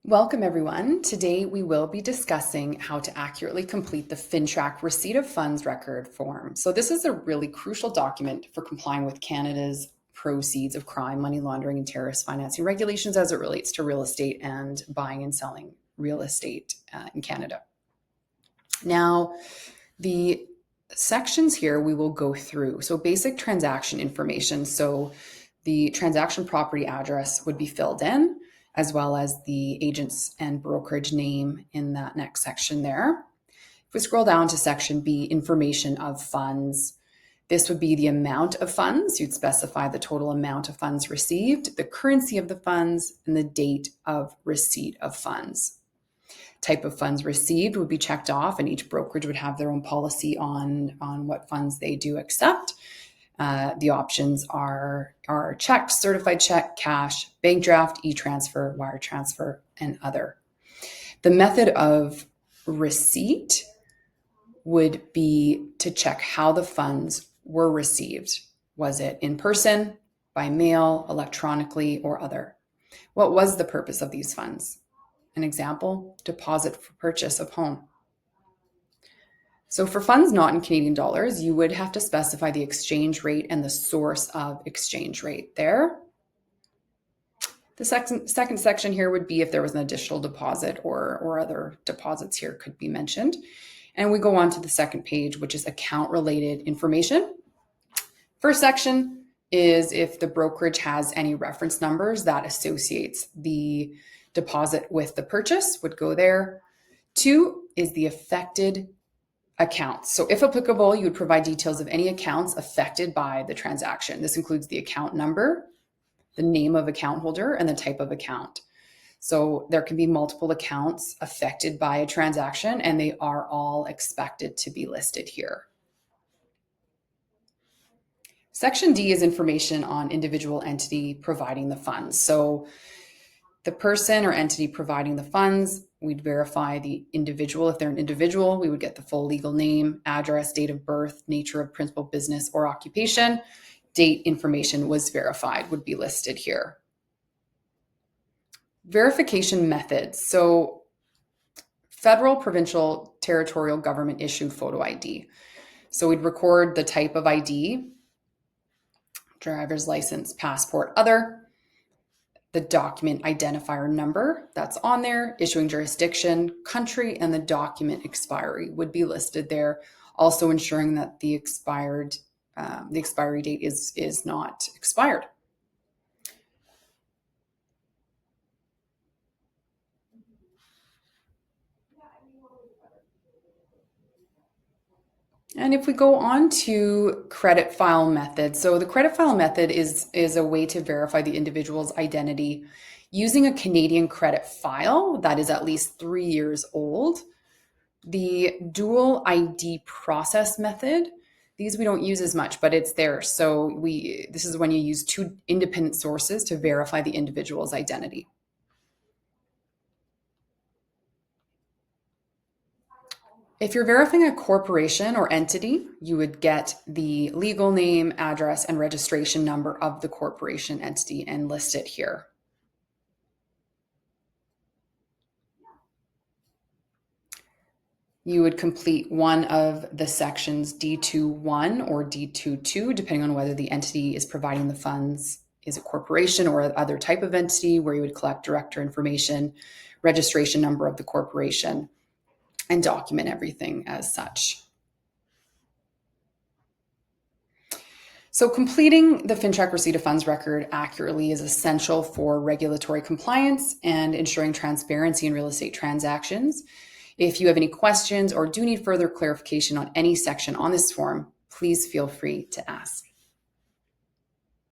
Welcome everyone. Today we will be discussing how to accurately complete the FINTRAC receipt of funds record form. So this is a really crucial document for complying with Canada's proceeds of crime, money laundering, and terrorist financing regulations as it relates to real estate and buying and selling real estate in Canada. Now, the sections here we will go through. So basic transaction information. So the transaction property address would be filled in, as well as the agent's and brokerage name in that next section there. If we scroll down to section B, information of funds, this would be the amount of funds. You'd specify the total amount of funds received, the currency of the funds, and the date of receipt of funds. Type of funds received would be checked off, and each brokerage would have their own policy on what funds they do accept. The options are check, certified check, cash, bank draft, e-transfer, wire transfer, and other. The method of receipt would be to check how the funds were received. Was it in person, by mail, electronically, or other? What was the purpose of these funds? An example, deposit for purchase of home. So for funds not in Canadian dollars, you would have to specify the exchange rate and the source of exchange rate there. The second section here would be if there was an additional deposit or other deposits here could be mentioned. And we go on to the second page, which is account related information. First section is if the brokerage has any reference numbers that associates the deposit with the purchase would go there. 2 is the affected accounts. So if applicable, you would provide details of any accounts affected by the transaction. This includes the account number, the name of account holder, and the type of account. So there can be multiple accounts affected by a transaction, and they are all expected to be listed here. Section D is information on individual entity providing the funds. So the person or entity providing the funds, we'd verify the individual. If they're an individual, we would get the full legal name, address, date of birth, nature of principal business or occupation. Date information was verified would be listed here. Verification methods. So federal, provincial, territorial government issued photo ID. So we'd record the type of ID, driver's license, passport, other, the document identifier number that's on there, issuing jurisdiction, country, and the document expiry would be listed there. Also ensuring that the expiry date is not expired. And if we go on to credit file method, so the credit file method is a way to verify the individual's identity using a Canadian credit file that is at least 3 years old. The dual ID process method, these we don't use as much, but it's there. So this is when you use 2 independent sources to verify the individual's identity. If you're verifying a corporation or entity, you would get the legal name, address, and registration number of the corporation entity and list it here. You would complete one of the sections D2.1 or D2.2, depending on whether the entity is providing the funds is a corporation or other type of entity, where you would collect director information, registration number of the corporation, and document everything as such. So completing the FINTRAC receipt of funds record accurately is essential for regulatory compliance and ensuring transparency in real estate transactions. If you have any questions or do need further clarification on any section on this form, please feel free to ask.